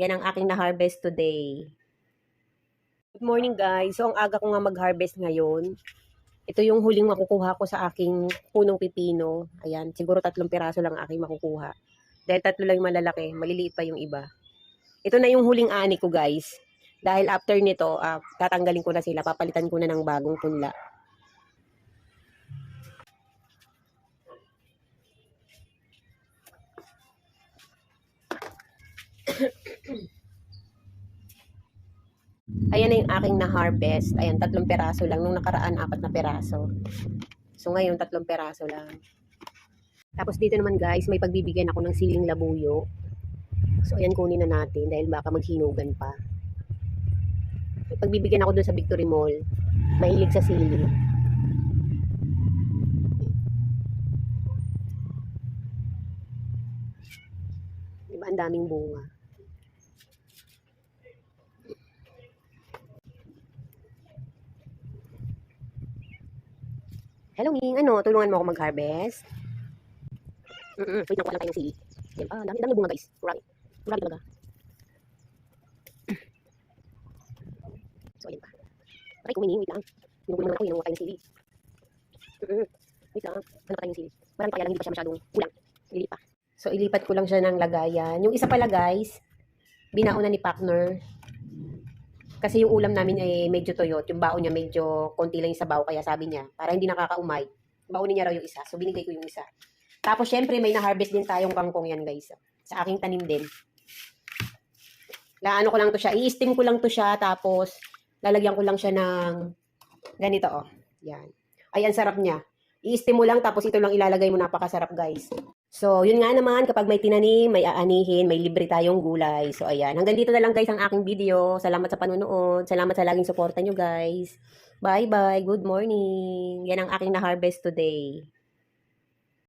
Yan ang aking na-harvest today. Good morning guys. So ang aga ko nga mag-harvest ngayon. Ito yung huling makukuha ko sa aking punong pipino. Ayan, siguro 3 piraso lang aking makukuha. Dahil 3 lang yung malalaki, maliliit pa yung iba. Ito na yung huling ani ko guys. Dahil after nito, tatanggalin ko na sila, papalitan ko na ng bagong punla. Ayan na yung aking na-harvest. Ayan, 3 piraso lang. Nung nakaraan, 4 na piraso. So ngayon, 3 piraso lang. Tapos dito naman guys, may pagbibigyan ako ng siling labuyo. So ayan, kunin na natin dahil baka maghinugan pa. May pagbibigyan ako dun sa Victory Mall. Mahilig sa sili. Diba, ang daming bunga. Hello, Ming. Ano, tulungan mo ako mag-harvest? Wait lang, kuha lang tayo ng sili. Dami bunga guys. Marami. Marami talaga. So, ayan pa. Aray, kumini. Wait lang. Pinukulang naman ako. Inuha tayo ng sili. Wait lang. Ano pa tayo ng sili? Marami pa kaya lang hindi pa siya masyadong kulang. Ilipat pa. So, ilipat ko lang siya ng lagayan. Yung isa pala guys, binaon na ni partner. Kasi yung ulam namin ay medyo toyot. Yung baon niya medyo konti lang yung sabaw. Kaya sabi niya, para hindi nakakaumay, baonin niya raw yung isa. So, binigay ko yung isa. Tapos, syempre, may na-harvest din tayong kangkong yan, guys. Sa aking tanim din. Laano ko lang to siya. I-steam ko lang to siya. Tapos, lalagyan ko lang siya ng ganito, oh. Yan. Ay, ang sarap niya. I-steam mo lang, tapos ito lang ilalagay mo. Napakasarap, guys. So, yun nga naman, kapag may tinanim, may aanihin, may libre tayong gulay. So, ayan. Hanggang dito na lang, guys, ang aking video. Salamat sa panunood. Salamat sa laging suporta nyo, guys. Bye-bye. Good morning. Yan ang aking na-harvest today.